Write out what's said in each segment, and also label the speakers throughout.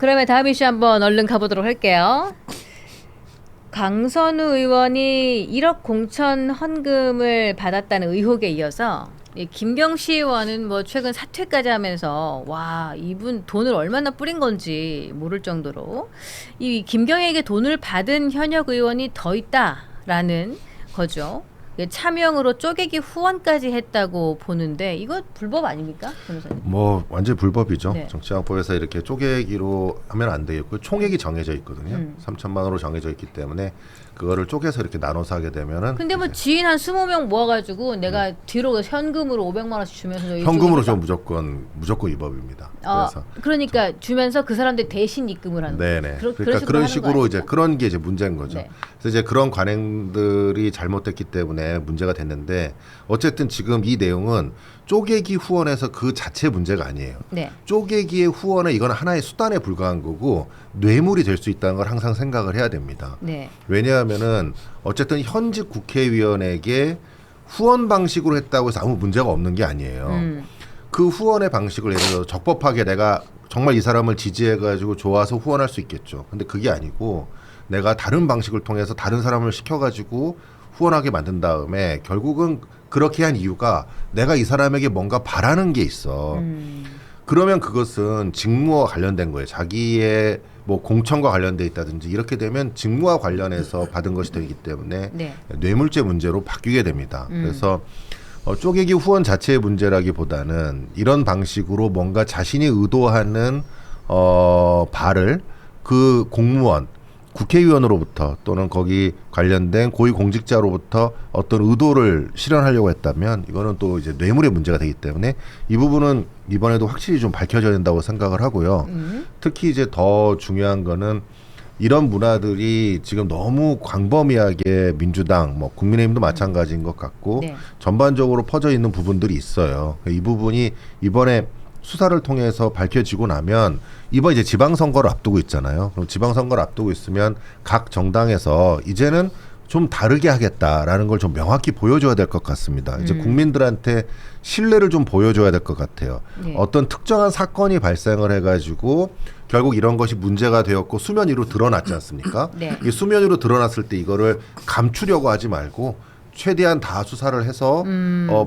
Speaker 1: 그러면 다음 이슈 한번 얼른 가보도록 할게요. 강선우 의원이 1억 공천 헌금을 받았다는 의혹에 이어서 김경시 의원은 뭐 최근 사퇴까지 하면서 와 이분 돈을 얼마나 뿌린 건지 모를 정도로 이 김경에게 돈을 받은 현역 의원이 더 있다라는 거죠. 차명으로 쪼개기 후원까지 했다고 보는데 이거 불법 아닙니까, 변호사님?
Speaker 2: 뭐 완전 불법이죠.
Speaker 1: 네.
Speaker 2: 정치자금법에서 이렇게 쪼개기로 하면 안 되겠고 총액이 정해져 있거든요. 3천만 원으로 정해져 있기 때문에 그거를 쪼개서 이렇게 나눠서 하게 되면은.
Speaker 1: 근데 뭐 지인 한 20명 모아가지고 내가 뒤로 현금으로 500만 원씩 주면서
Speaker 2: 현금으로 좀 무조건 위법입니다. 그래서
Speaker 1: 그러니까 주면서 그 사람들 대신 입금을 하는.
Speaker 2: 네네. 그러니까 그런 식으로 이제 그런 게 이제 문제인 거죠.
Speaker 1: 네.
Speaker 2: 그래서 이제 그런 관행들이 잘못됐기 때문에 문제가 됐는데 어쨌든 지금 이 내용은 쪼개기 후원에서 그 자체 문제가 아니에요.
Speaker 1: 네.
Speaker 2: 쪼개기의 후원은 이건 하나의 수단에 불과한 거고 뇌물이 될 수 있다는 걸 항상 생각을 해야 됩니다.
Speaker 1: 네.
Speaker 2: 왜냐하면은 어쨌든 현직 국회의원에게 후원 방식으로 했다고 해서 아무 문제가 없는 게 아니에요. 그 후원의 방식을 예를 들어 적법하게 내가 정말 이 사람을 지지해가지고 좋아서 후원할 수 있겠죠. 근데 그게 아니고 내가 다른 방식을 통해서 다른 사람을 시켜가지고 후원하게 만든 다음에 결국은 그렇게 한 이유가 내가 이 사람에게 뭔가 바라는 게 있어. 그러면 그것은 직무와 관련된 거예요. 자기의 뭐 공천과 관련돼 있다든지 이렇게 되면 직무와 관련해서 받은 것이 되기 때문에
Speaker 1: 네.
Speaker 2: 뇌물죄 문제로 바뀌게 됩니다. 그래서 쪼개기 후원 자체의 문제라기보다는 이런 방식으로 뭔가 자신이 의도하는 바를 그 공무원 국회의원으로부터 또는 거기 관련된 고위공직자로부터 어떤 의도를 실현하려고 했다면 이거는 또 이제 뇌물의 문제가 되기 때문에 이 부분은 이번에도 확실히 좀 밝혀져야 된다고 생각을 하고요. 특히 이제 더 중요한 거는 이런 문화들이 지금 너무 광범위하게 민주당, 뭐 국민의힘도 마찬가지인 것 같고
Speaker 1: 네.
Speaker 2: 전반적으로 퍼져 있는 부분들이 있어요. 이 부분이 이번에 수사를 통해서 밝혀지고 나면 이번 이제 지방선거를 앞두고 있잖아요. 그럼 지방선거를 앞두고 있으면 각 정당에서 이제는 좀 다르게 하겠다라는 걸 좀 명확히 보여줘야 될 것 같습니다. 이제 국민들한테 신뢰를 좀 보여줘야 될 것 같아요.
Speaker 1: 네.
Speaker 2: 어떤 특정한 사건이 발생을 해가지고 결국 이런 것이 문제가 되었고 수면 위로 드러났지 않습니까?
Speaker 1: 네.
Speaker 2: 이 수면 위로 드러났을 때 이거를 감추려고 하지 말고 최대한 다 수사를 해서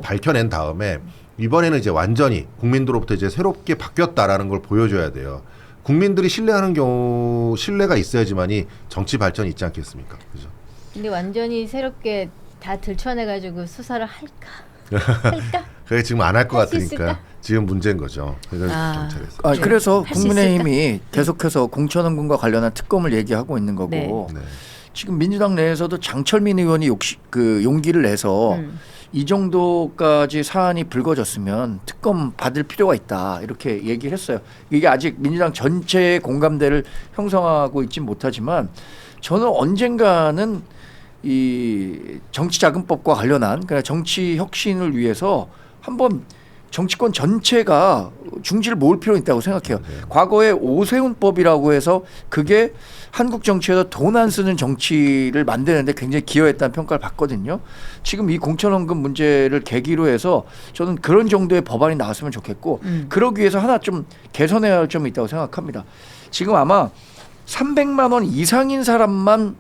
Speaker 2: 밝혀낸 다음에 이번에는 이제 완전히 국민들로부터 이제 새롭게 바뀌었다라는 걸 보여줘야 돼요. 국민들이 신뢰하는 경우 신뢰가 있어야지만이 정치 발전이 있지 않겠습니까? 그죠?
Speaker 1: 근데 완전히 새롭게 다 들춰내가지고 수사를 할까?
Speaker 2: 그게 지금 안 할 것
Speaker 1: 할수
Speaker 2: 같으니까
Speaker 1: 있을까?
Speaker 2: 지금 문제인 거죠. 그래서 경찰에서.
Speaker 3: 그래서
Speaker 1: 할수
Speaker 3: 국민의힘이 계속해서 공천원금과 관련한 특검을 얘기하고 있는 거고
Speaker 1: 네.
Speaker 2: 네.
Speaker 3: 지금 민주당 내에서도 장철민 의원이 용기를 내서 이 정도까지 사안이 불거졌으면 특검 받을 필요가 있다 이렇게 얘기를 했어요. 이게 아직 민주당 전체의 공감대를 형성하고 있진 못하지만 저는 언젠가는 이 정치자금법과 관련한 그러니까 정치 혁신을 위해서 한번 정치권 전체가 중지를 모을 필요는 있다고 생각해요. 과거에 오세훈법이라고 해서 그게 한국 정치에서 돈 안 쓰는 정치를 만드는데 굉장히 기여했다는 평가를 받거든요. 지금 이 공천원금 문제를 계기로 해서 저는 그런 정도의 법안이 나왔으면 좋겠고 그러기 위해서 하나 좀 개선해야 할 점이 있다고 생각합니다. 지금 아마 300만 원 이상인 사람만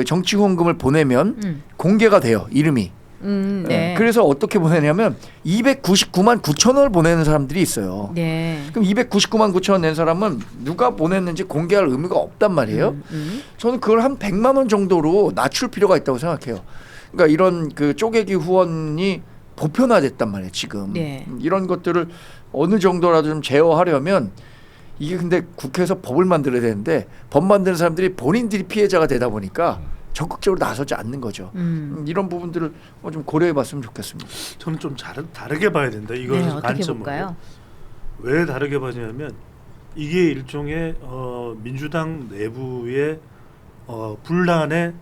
Speaker 3: 정치 후원금을 보내면 공개가 돼요. 이름이.
Speaker 1: 네.
Speaker 3: 그래서 어떻게 보내냐면 299만 9천 원을 보내는 사람들이 있어요.
Speaker 1: 네.
Speaker 3: 그럼 299만 9천 원 낸 사람은 누가 보냈는지 공개할 의무가 없단 말이에요. 저는 그걸 한 100만 원 정도로 낮출 필요가 있다고 생각해요. 그러니까 이런 그 쪼개기 후원이 보편화됐단 말이에요. 지금
Speaker 1: 네.
Speaker 3: 이런 것들을 어느 정도라도 좀 제어하려면 이게 근데 국회에서 법을 만들어야 되는데 법 만드는 사람들이 본인들이 피해자가 되다 보니까 적극적으로 나서지 않는 거죠. 이런 부분들을 좀 고려해봤으면 좋겠습니다.
Speaker 4: 저는 좀 다르게 봐야 된다. 이걸
Speaker 1: 네, 어떻게
Speaker 4: 관점으로.
Speaker 1: 볼까요?
Speaker 4: 왜 다르게 봐냐면 이게 일종의 민주당 내부의 분란의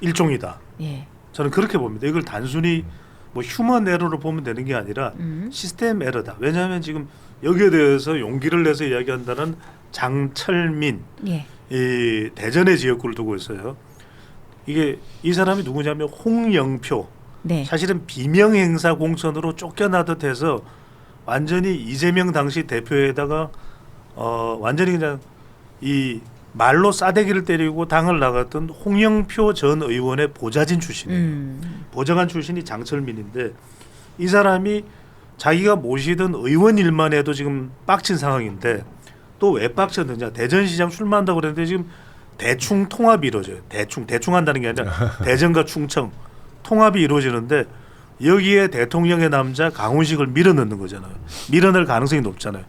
Speaker 4: 일종이다.
Speaker 1: 예.
Speaker 4: 저는 그렇게 봅니다. 이걸 단순히 뭐 휴먼 에러로 보면 되는 게 아니라 시스템 에러다. 왜냐하면 지금 여기에 대해서 용기를 내서 이야기한다는 장철민
Speaker 1: 예.
Speaker 4: 이 대전의 지역구를 두고 있어요. 이게 이 사람이 누구냐면 홍영표.
Speaker 1: 네.
Speaker 4: 사실은 비명 행사 공천으로 쫓겨나듯 해서 완전히 이재명 당시 대표에다가 완전히 그냥 이 말로 싸대기를 때리고 당을 나갔던 홍영표 전 의원의 보좌진 출신이에요. 보좌관 출신이 장철민인데 이 사람이 자기가 모시던 의원 일만 해도 지금 빡친 상황인데 또 왜 빡쳤느냐. 대전시장 출마한다고 그랬는데 지금 대충 통합이 이루어져요. 대충 한다는 게 아니라 대전과 충청 통합이 이루어지는데 여기에 대통령의 남자 강훈식을 밀어넣는 거잖아요. 밀어넣을 가능성이 높잖아요.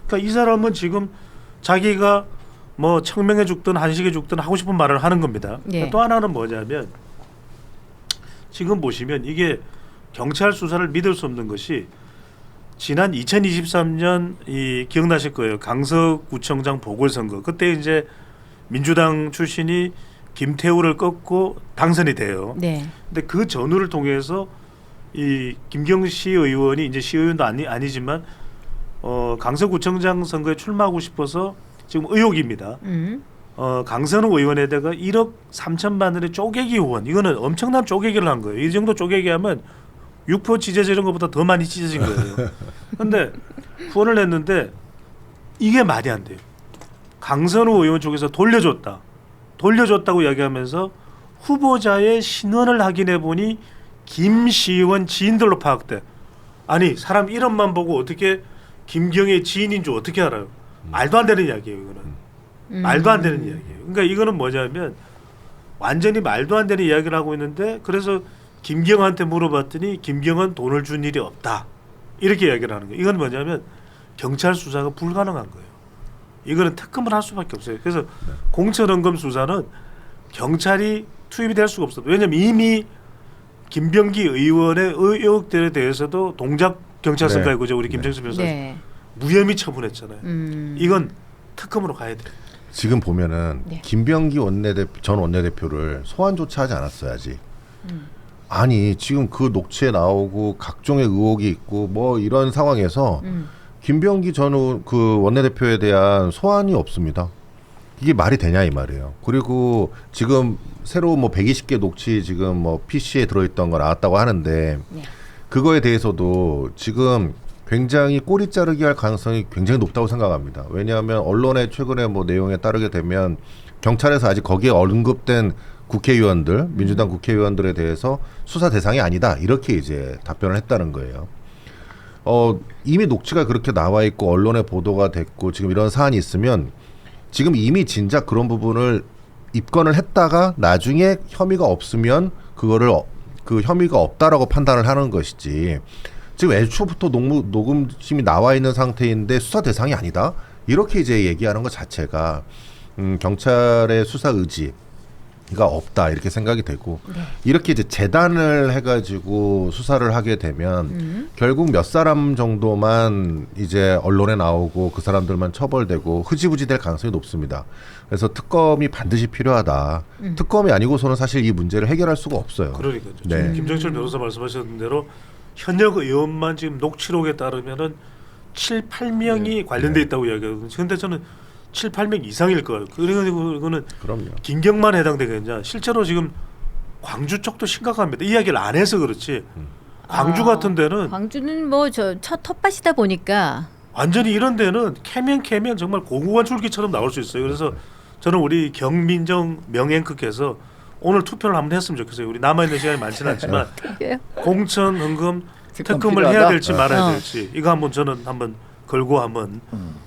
Speaker 4: 그러니까 이 사람은 지금 자기가 뭐 청명해 죽든 한식해 죽든 하고 싶은 말을 하는 겁니다.
Speaker 1: 예.
Speaker 4: 또 하나는 뭐냐면 지금 보시면 이게 경찰 수사를 믿을 수 없는 것이 지난 2023년 이 기억나실 거예요. 강서구청장 보궐선거. 그때 이제 민주당 출신이 김태우를 꺾고 당선이 돼요.
Speaker 1: 네.
Speaker 4: 근데 그 전후를 통해서 이 김경시 의원이 이제 시의원도 아니지만 강서구청장 선거에 출마하고 싶어서 지금 의혹입니다. 강선우 의원에다가 1억 3천만 원의 쪼개기 후원. 이거는 엄청난 쪼개기를 한 거예요. 이 정도 쪼개기하면 육포 찢어지는 것보다 더 많이 찢어진 거예요. 그런데 후원을 했는데 이게 말이 안 돼요. 강선우 의원 쪽에서 돌려줬다고 이야기하면서 후보자의 신원을 확인해 보니 김시의원 지인들로 파악돼. 아니 사람 이름만 보고 어떻게 김경의 지인인 줄 어떻게 알아요? 말도 안 되는 이야기예요. 이거는 말도 안 되는 이야기예요. 그러니까 이거는 뭐냐면 완전히 말도 안 되는 이야기를 하고 있는데 그래서 김경한테 물어봤더니 김경은 돈을 준 일이 없다. 이렇게 이야기를 하는 거예요. 이건 뭐냐면 경찰 수사가 불가능한 거예요. 이거는 특검을 할 수밖에 없어요. 그래서 공천헌금 수사는 경찰이 투입이 될 수가 없어요. 왜냐하면 이미 김병기 의원의 의혹들에 대해서도 동작 경찰서까지 그죠 우리 김정수 변호사
Speaker 1: 네.
Speaker 4: 무혐의 처분했잖아요. 이건 특검으로 가야 돼요.
Speaker 2: 지금 보면은
Speaker 1: 네.
Speaker 2: 김병기 전 원내대표를 소환조차 하지 않았어요 아직. 아니 지금 그 녹취에 나오고 각종의 의혹이 있고 뭐 이런 상황에서 김병기 전 그 원내대표에 대한 소환이 없습니다. 이게 말이 되냐 이 말이에요. 그리고 지금 새로 뭐 120개 녹취 지금 뭐 PC에 들어있던 거 나왔다고 하는데
Speaker 1: 네.
Speaker 2: 그거에 대해서도 지금 굉장히 꼬리 자르기 할 가능성이 굉장히 높다고 생각합니다. 왜냐하면 언론의 최근에 뭐 내용에 따르게 되면 경찰에서 아직 거기에 언급된 국회의원들, 민주당 국회의원들에 대해서 수사 대상이 아니다 이렇게 이제 답변을 했다는 거예요. 이미 녹취가 그렇게 나와 있고 언론에 보도가 됐고 지금 이런 사안이 있으면 지금 이미 진작 그런 부분을 입건을 했다가 나중에 혐의가 없으면 그거를 그 혐의가 없다라고 판단을 하는 것이지 지금 애초부터 녹음심이 나와 있는 상태인데 수사 대상이 아니다 이렇게 이제 얘기하는 것 자체가 경찰의 수사 의지가 없다 이렇게 생각이 되고 이렇게 이제 재단을 해가지고 수사를 하게 되면 결국 몇 사람 정도만 이제 언론에 나오고 그 사람들만 처벌되고 흐지부지 될 가능성이 높습니다. 그래서 특검이 반드시 필요하다. 특검이 아니고서는 사실 이 문제를 해결할 수가 없어요.
Speaker 4: 그러니까요.
Speaker 2: 네.
Speaker 4: 지금 김정철 변호사 말씀하셨던 대로 현역 의원만 지금 녹취록에 따르면은 7, 8명이 관련돼 있다고 이야기하거든요. 그런데 저는 7, 8명 이상일 거예요. 그리고 이거는
Speaker 2: 그럼요.
Speaker 4: 김경만 해당되겠냐. 실제로 지금 광주 쪽도 심각합니다. 이야기를 안 해서 그렇지. 광주 같은 데는
Speaker 1: 광주는 뭐 저 첫 텃밭이다 보니까
Speaker 4: 완전히 이런 데는 캐면 정말 고구마 줄기처럼 나올 수 있어요. 그래서 저는 우리 경민정 명앵커께서 오늘 투표를 한번 했으면 좋겠어요. 우리 남아있는 시간이 많지는 않지만 공천 헌금 특검을 해야 될지 말아야 될지 이거 저는 한번 걸고 한번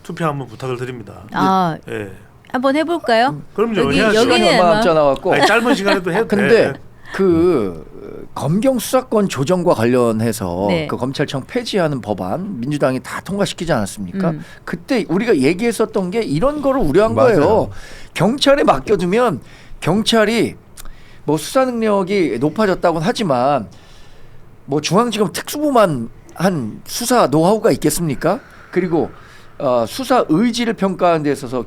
Speaker 4: 투표 한번 부탁을 드립니다.
Speaker 1: 아
Speaker 4: 예.
Speaker 1: 한번 해볼까요?
Speaker 4: 그럼요.
Speaker 1: 여기
Speaker 4: 해야죠.
Speaker 3: 시간이
Speaker 1: 여기는
Speaker 3: 얼마
Speaker 1: 아마
Speaker 3: 남지 않아갖고.
Speaker 4: 아니, 짧은 시간에도 해도
Speaker 3: 근데
Speaker 4: 돼.
Speaker 3: 그 검경 수사권 조정과 관련해서
Speaker 1: 네.
Speaker 3: 그 검찰청 폐지하는 법안 민주당이 다 통과시키지 않았습니까? 그때 우리가 얘기했었던 게 이런 거를 우려한
Speaker 2: 맞아요.
Speaker 3: 거예요. 경찰에 맡겨두면 경찰이 뭐 수사 능력이 높아졌다고는 하지만 뭐 중앙지검 특수부만 한 수사 노하우가 있겠습니까? 그리고 수사 의지를 평가하는 데 있어서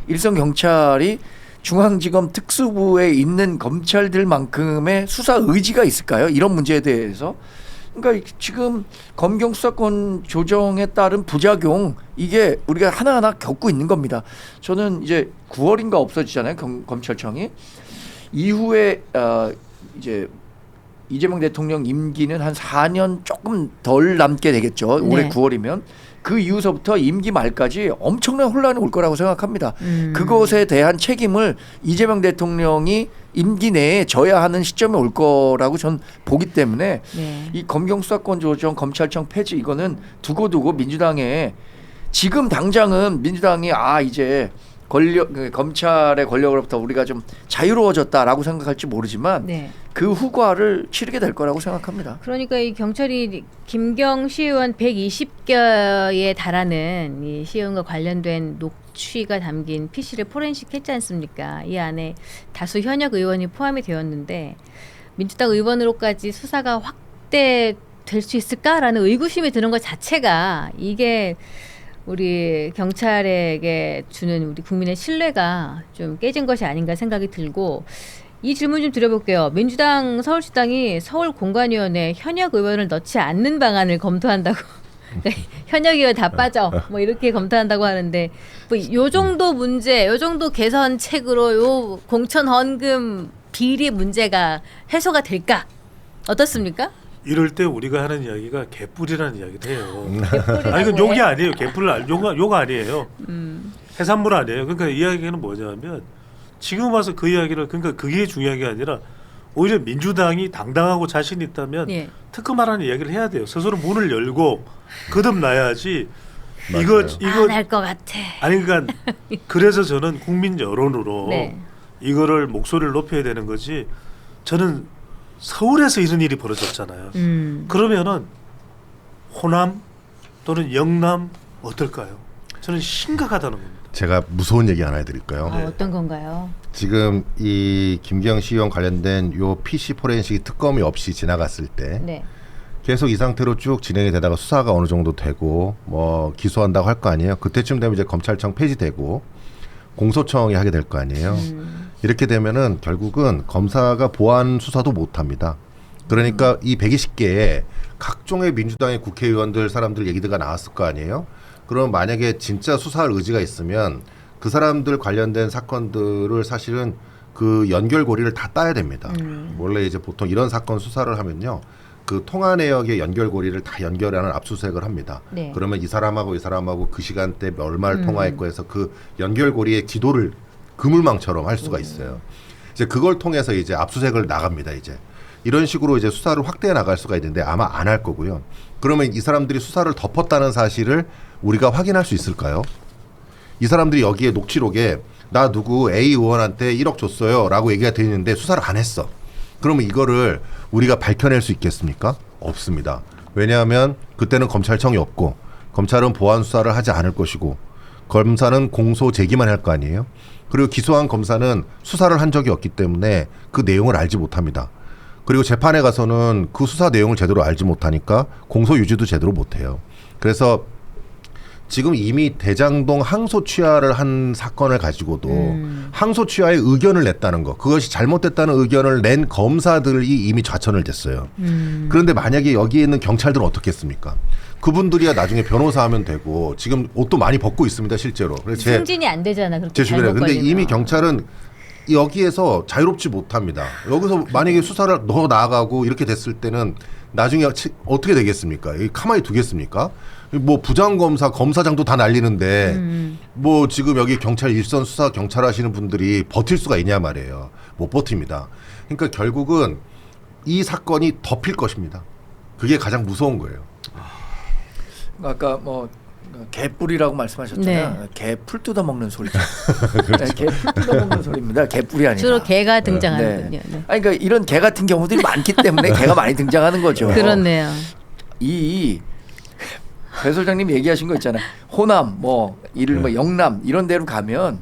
Speaker 3: 일선 경찰이 중앙지검 특수부에 있는 검찰들만큼의 수사 의지가 있을까요? 이런 문제에 대해서. 그러니까 지금 검경 수사권 조정에 따른 부작용 이게 우리가 하나하나 겪고 있는 겁니다. 저는 이제 9월인가 없어지잖아요. 검찰청이. 이후에 이제 이재명 대통령 임기는 한 4년 조금 덜 남게 되겠죠. 올해
Speaker 1: 네.
Speaker 3: 9월이면. 그 이후서부터 임기 말까지 엄청난 혼란이 올 거라고 생각합니다. 그것에 대한 책임을 이재명 대통령이 임기 내에 져야 하는 시점에 올 거라고 전 보기 때문에
Speaker 1: 네.
Speaker 3: 이 검경 수사권 조정, 검찰청 폐지 이거는 두고두고 민주당에 지금 당장은 민주당이 이제 검찰의 권력으로부터 우리가 좀 자유로워졌다라고 생각할지 모르지만
Speaker 1: 네.
Speaker 3: 그 후과를 치르게 될 거라고 생각합니다.
Speaker 1: 그러니까 이 경찰이 김경 시의원 120개에 달하는 이 시의원과 관련된 녹취가 담긴 PC를 포렌식 했지 않습니까? 이 안에 다수 현역 의원이 포함이 되었는데 민주당 의원으로까지 수사가 확대될 수 있을까라는 의구심이 드는 것 자체가 이게 우리 경찰에게 주는 우리 국민의 신뢰가 좀 깨진 것이 아닌가 생각이 들고 이 질문 좀 드려볼게요. 민주당 서울시당이 서울공관위원회 현역 의원을 넣지 않는 방안을 검토한다고. 현역 의원 다 빠져. 뭐 이렇게 검토한다고 하는데 뭐 요 정도 문제, 요 정도 개선책으로 요 공천 헌금 비리 문제가 해소가 될까? 어떻습니까?
Speaker 4: 이럴 때 우리가 하는 이야기가 개뿔이라는 이야기를 해요.
Speaker 1: 개뿔이라고
Speaker 4: 이건
Speaker 1: 해?
Speaker 4: 욕이 아니에요. 개뿔을 욕 아니에요. 해산물 아니에요. 그러니까 이야기는 뭐냐면 지금 와서 그 이야기를 그러니까 그게 중요한 게 아니라 오히려 민주당이 당당하고 자신 있다면
Speaker 1: 예.
Speaker 4: 특검하라는 이야기를 해야 돼요. 스스로 문을 열고 거듭나야지.
Speaker 2: 맞아요.
Speaker 4: 이거
Speaker 1: 안 할 것 같아.
Speaker 4: 아니 그러니까 그래서 저는 국민 여론으로
Speaker 1: 네.
Speaker 4: 이거를 목소리를 높여야 되는 거지. 저는 서울에서 이런 일이 벌어졌잖아요. 그러면은 호남 또는 영남 어떨까요? 저는 심각하다는 겁니다.
Speaker 2: 제가 무서운 얘기 하나 해드릴까요?
Speaker 1: 어떤 건가요?
Speaker 2: 지금 이 김경 시의원 관련된 요 PC 포렌식 특검이 없이 지나갔을 때
Speaker 1: 네.
Speaker 2: 계속 이 상태로 쭉 진행이 되다가 수사가 어느 정도 되고 뭐 기소한다고 할 거 아니에요. 그때쯤 되면 이제 검찰청 폐지되고 공소청이 하게 될 거 아니에요. 이렇게 되면은 결국은 검사가 보안 수사도 못 합니다. 그러니까 이 120개의 각종의 민주당의 국회의원들 사람들 얘기가 나왔을 거 아니에요. 그럼 만약에 진짜 수사할 의지가 있으면 그 사람들 관련된 사건들을 사실은 그 연결고리를 다 따야 됩니다. 원래 이제 보통 이런 사건 수사를 하면요. 그 통화 내역의 연결고리를 다 연결하는 압수수색을 합니다.
Speaker 1: 네.
Speaker 2: 그러면 이 사람하고 이 사람하고 그 시간대 얼마를 통화했고 해서 그 연결고리의 기도를 그물망처럼 할 수가 있어요. 이제 그걸 통해서 이제 압수수색을 나갑니다. 이제 이런 식으로 이제 수사를 확대해 나갈 수가 있는데 아마 안 할 거고요. 그러면 이 사람들이 수사를 덮었다는 사실을 우리가 확인할 수 있을까요? 이 사람들이 여기에 녹취록에 나 누구 A 의원한테 1억 줬어요 라고 얘기가 되어 있는데 수사를 안 했어. 그러면 이거를 우리가 밝혀낼 수 있겠습니까? 없습니다. 왜냐하면 그때는 검찰청이 없고 검찰은 보안 수사를 하지 않을 것이고 검사는 공소 제기만 할 거 아니에요. 그리고 기소한 검사는 수사를 한 적이 없기 때문에 그 내용을 알지 못합니다. 그리고 재판에 가서는 그 수사 내용을 제대로 알지 못하니까 공소 유지도 제대로 못해요. 그래서 지금 이미 대장동 항소 취하를 한 사건을 가지고도 항소 취하의 의견을 냈다는 거, 그것이 잘못됐다는 의견을 낸 검사들이 이미 좌천을 됐어요. 그런데 만약에 여기에 있는 경찰들은 어떻겠습니까? 그분들이야 나중에 변호사 하면 되고 지금 옷도 많이 벗고 있습니다 실제로. 그래서
Speaker 1: 승진이 안 되잖아. 그렇게
Speaker 2: 제 주변에.
Speaker 1: 잘못
Speaker 2: 근데
Speaker 1: 걸리면.
Speaker 2: 이미 경찰은 여기에서 자유롭지 못합니다. 여기서 만약에 수사를 더 나아가고 이렇게 됐을 때는 나중에 어떻게 되겠습니까? 가만히 두겠습니까? 뭐 부장검사, 검사장도 다 날리는데 뭐 지금 여기 경찰 일선 수사 경찰 하시는 분들이 버틸 수가 있냐 말이에요. 못 버팁니다. 그러니까 결국은 이 사건이 덮일 것입니다. 그게 가장 무서운 거예요.
Speaker 3: 아까 뭐 개뿔이라고 말씀하셨잖아요.
Speaker 1: 네.
Speaker 3: 개풀 뜯어먹는 소리죠. 네, 개풀 뜯어먹는 소리입니다. 개뿔이 아니라.
Speaker 1: 주로 개가 등장하는군요. 네.
Speaker 3: 아니, 그러니까 이런 개 같은 경우들이 많기 때문에 개가 많이 등장하는 거죠.
Speaker 1: 그렇네요.
Speaker 3: 배 소장님 얘기하신 거 있잖아요. 호남, 뭐 영남 이런 데로 가면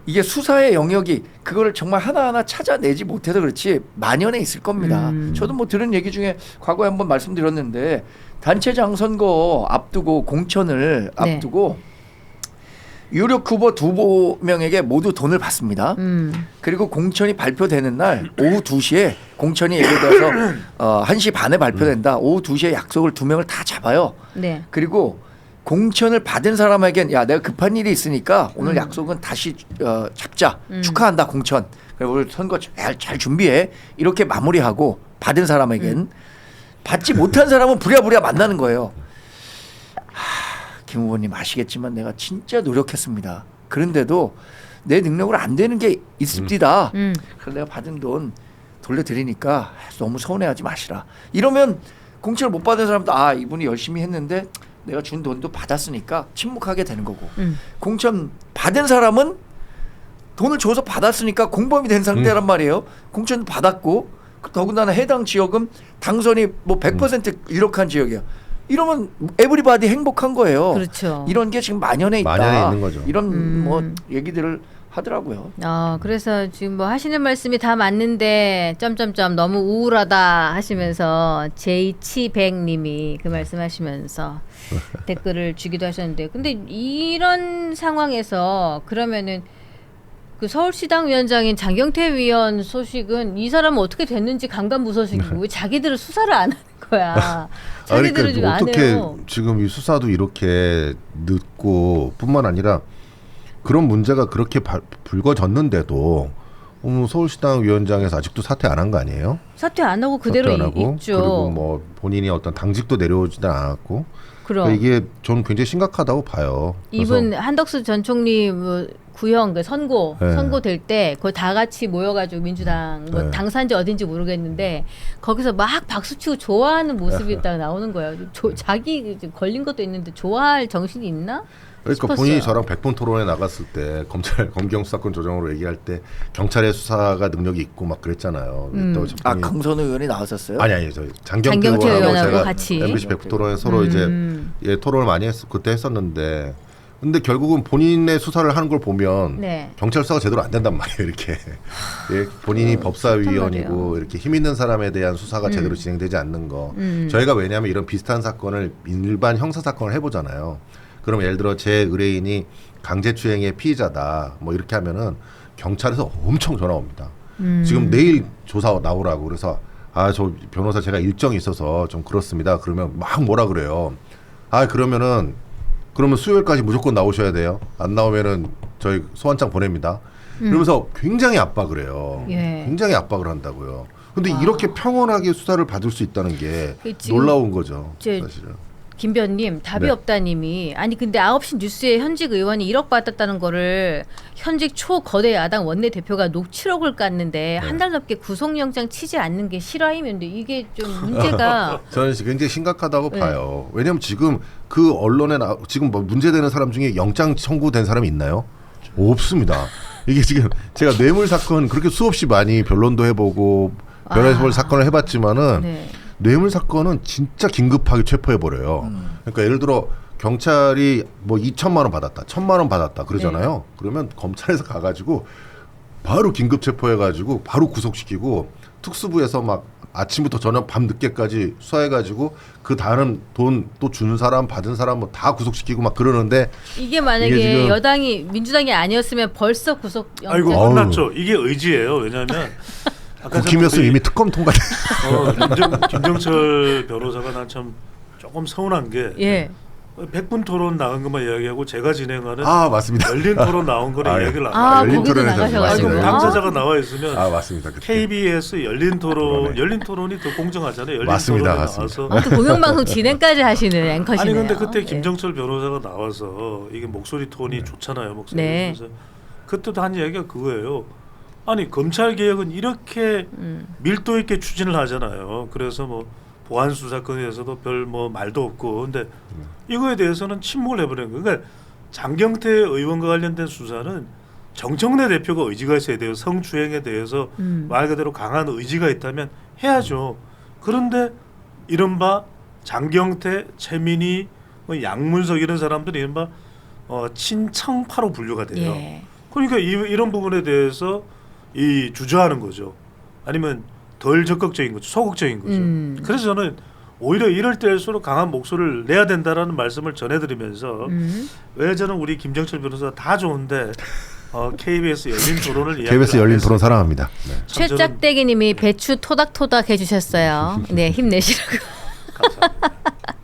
Speaker 3: 이게 수사의 영역이 그거를 정말 하나하나 찾아내지 못해서 그렇지 만연해 있을 겁니다. 저도 뭐 들은 얘기 중에 과거에 한번 말씀드렸는데 단체장 선거 앞두고 공천을
Speaker 1: 네.
Speaker 3: 앞두고 유력 후보 2명에게 모두 돈을 받습니다. 그리고 공천이 발표되는 날 오후 2시에 공천이 예고돼서 1시 반에 발표된다. 오후 2시에 약속을 2명을 다 잡아요.
Speaker 1: 네.
Speaker 3: 그리고 공천을 받은 사람에겐 야 내가 급한 일이 있으니까 오늘 약속은 다시 잡자. 축하한다 공천. 그리고 오늘 선거 잘 준비해. 이렇게 마무리하고 받은 사람에겐 받지 못한 사람은 부랴부랴 만나는 거예요. 김 후보님 아시겠지만 내가 진짜 노력했습니다. 그런데도 내 능력으로 안 되는 게 있습니다. 그래서 내가 받은 돈 돌려드리니까 너무 서운해하지 마시라. 이러면 공천을 못 받은 사람도 아 이분이 열심히 했는데 내가 준 돈도 받았으니까 침묵하게 되는 거고 공천 받은 사람은 돈을 줘서 받았으니까 공범이 된 상태란 말이에요. 공천 받았고 더군다나 해당 지역은 당선이 뭐 100% 이력한 지역이야. 이러면 에브리바디 행복한 거예요.
Speaker 1: 그렇죠.
Speaker 3: 이런 게 지금 만연해 있다.
Speaker 2: 만연해 있는 거죠.
Speaker 3: 이런 뭐 얘기들을 하더라고요.
Speaker 1: 그래서 지금 뭐 하시는 말씀이 다 맞는데 점점점 너무 우울하다 하시면서 J100님이 그 말씀하시면서 댓글을 주기도 하셨는데 근데 이런 상황에서 그러면은 그 서울시당 위원장인 장경태 위원 소식은 이 사람은 어떻게 됐는지 강간무소식이고 왜 자기들은 수사를 안 하는 거야. 자기들은 지금 안
Speaker 2: 어떻게
Speaker 1: 해요.
Speaker 2: 지금 이 수사도 이렇게 늦고 뿐만 아니라 그런 문제가 그렇게 불거졌는데도 서울시당 위원장에서 아직도 사퇴 안 한 거 아니에요?
Speaker 1: 사퇴 안 하고 그대로
Speaker 2: 사퇴 안 하고,
Speaker 1: 있죠.
Speaker 2: 그리고 뭐 본인이 어떤 당직도 내려오지도 않았고
Speaker 1: 그럼
Speaker 2: 그러니까 이게 저는 굉장히 심각하다고 봐요.
Speaker 1: 이분 한덕수 전 총리 뭐 구형 그 선고
Speaker 2: 네.
Speaker 1: 선고될 때 거의 다 같이 모여가지고 민주당 뭐
Speaker 2: 네.
Speaker 1: 당사인지 어딘지 모르겠는데 거기서 막 박수치고 좋아하는 모습이 딱 나오는 거예요. 자기 걸린 것도 있는데 좋아할 정신이 있나?
Speaker 2: 그러니까
Speaker 1: 싶었어요.
Speaker 2: 본인이 저랑 100분 토론에 나갔을 때 검경 수사권 조정으로 얘기할 때 경찰의 수사가 능력이 있고 막 그랬잖아요. 또
Speaker 3: 아 강선우 의원이 나왔었어요?
Speaker 2: 아니 저 장경태
Speaker 1: 장경태
Speaker 2: 의원하고
Speaker 1: 의원하고
Speaker 2: 제가
Speaker 1: 같이.
Speaker 2: MBC 100분 토론에 서로 이제 토론을 많이 그때 했었는데 근데 결국은 본인의 수사를 하는 걸 보면
Speaker 1: 네.
Speaker 2: 경찰 수사가 제대로 안 된단 말이에요. 이렇게 예, 본인이 법사위원이고
Speaker 1: 말이에요.
Speaker 2: 이렇게 힘 있는 사람에 대한 수사가 제대로 진행되지 않는 거. 저희가 왜냐하면 이런 비슷한 사건을 일반 형사 사건을 해보잖아요. 그럼 예를 들어 제 의뢰인이 강제추행의 피의자다 뭐 이렇게 하면은 경찰에서 엄청 전화 옵니다. 지금 내일 조사 나오라고 그래서 아 저 변호사 제가 일정이 있어서 좀 그렇습니다. 그러면 막 뭐라 그래요. 아 그러면 수요일까지 무조건 나오셔야 돼요. 안 나오면은 저희 소환장 보냅니다. 그러면서 굉장히 압박을 해요.
Speaker 1: 예.
Speaker 2: 굉장히 압박을 한다고요. 근데 이렇게 평온하게 수사를 받을 수 있다는 게
Speaker 1: 지금
Speaker 2: 놀라운 거죠.
Speaker 1: 이제
Speaker 2: 사실은.
Speaker 1: 김변님 답이
Speaker 2: 네.
Speaker 1: 없다님이 아니 근데 9시 뉴스에 현직 의원이 1억 받았다는 거를 현직 초거대 야당 원내대표가 녹취록을 깠는데
Speaker 2: 네.
Speaker 1: 한 달 넘게 구속영장 치지 않는 게 실화이면데 이게 좀 문제가
Speaker 2: 저는 굉장히 심각하다고
Speaker 1: 네.
Speaker 2: 봐요. 왜냐하면 지금 그 언론에 지금 뭐 문제되는 사람 중에 영장 청구된 사람이 있나요? 없습니다. 이게 지금 제가 뇌물 사건 그렇게 수없이 많이 변론도 해보고 변호사 사건을 해봤지만은
Speaker 1: 네.
Speaker 2: 뇌물 사건은 진짜 긴급하게 체포해 버려요. 그러니까 예를 들어 경찰이 뭐 2천만 원 받았다, 1,000만 원 받았다 그러잖아요. 그러면 검찰에서 가가지고 바로 긴급 체포해가지고 바로 구속시키고 특수부에서 막 아침부터 저녁 밤 늦게까지 수사해가지고 그 다른 돈 또 준 사람 받은 사람 뭐 다 구속시키고 막 그러는데
Speaker 1: 이게 만약에
Speaker 2: 이게 지금-
Speaker 1: 여당이 민주당이 아니었으면 벌써 구속영장
Speaker 4: 아이고
Speaker 2: 어우.
Speaker 4: 끝났죠. 이게 의지예요. 왜냐하면 아까
Speaker 2: 국힘이었으면
Speaker 4: 우리
Speaker 2: 이미 특검 통과돼.
Speaker 4: 김정철 변호사가 난 참 조금 서운한 게
Speaker 1: 예.
Speaker 4: 100분 토론 나간 것만 이야기하고 제가 진행하는
Speaker 2: 아 맞습니다.
Speaker 4: 열린 토론 나온 거를
Speaker 2: 아, 예.
Speaker 4: 이야기를 안
Speaker 1: 아,
Speaker 4: 해요.
Speaker 2: 열린
Speaker 1: 거기도
Speaker 2: 토론에서
Speaker 1: 나가셔가지고.
Speaker 4: 아이고,
Speaker 2: 맞습니다.
Speaker 4: 당사자가 나와 있으면
Speaker 2: 아 맞습니다. 그때.
Speaker 4: KBS 열린 토론,
Speaker 2: 그러네.
Speaker 4: 열린 토론이 더 공정하잖아요. 열린
Speaker 2: 맞습니다,
Speaker 4: 토론에
Speaker 2: 맞습니다.
Speaker 4: 나와서
Speaker 1: 아무튼 공영방송 진행까지 하시는 앵커시네요.
Speaker 4: 아니 근데 그때
Speaker 1: 예.
Speaker 4: 김정철 변호사가 나와서 이게 목소리 톤이 좋잖아요. 목소리.
Speaker 1: 네.
Speaker 4: 그래서 그때도 한 이야기가 그거예요. 아니 검찰 개혁은 이렇게 밀도 있게 추진을 하잖아요. 그래서 뭐 보안 수사권에 대해서도 별 뭐 말도 없고 근데 이거에 대해서는 침묵을 해버리는 거예요. 그러니까 장경태 의원과 관련된 수사는 정청래 대표가 의지가 있어야 돼요. 성추행에 대해서 말 그대로 강한 의지가 있다면 해야죠. 그런데 이른바 장경태, 최민희, 뭐 양문석 이런 사람들이 이른바 친청파로 분류가 돼요.
Speaker 1: 예.
Speaker 4: 그러니까 이런 부분에 대해서 이 주저하는 거죠. 아니면 덜 적극적인 거죠. 소극적인 거죠. 그래서 저는 오히려 이럴 때일수록 강한 목소리를 내야 된다라는 말씀을 전해드리면서 왜 저는 우리 김정철 변호사 다 좋은데 KBS 열린 토론을
Speaker 2: KBS 열린 토론 사랑합니다. 네.
Speaker 1: 최짝대기님이 배추 토닥토닥 해주셨어요. 네 힘내시라고.
Speaker 4: 감사합니다.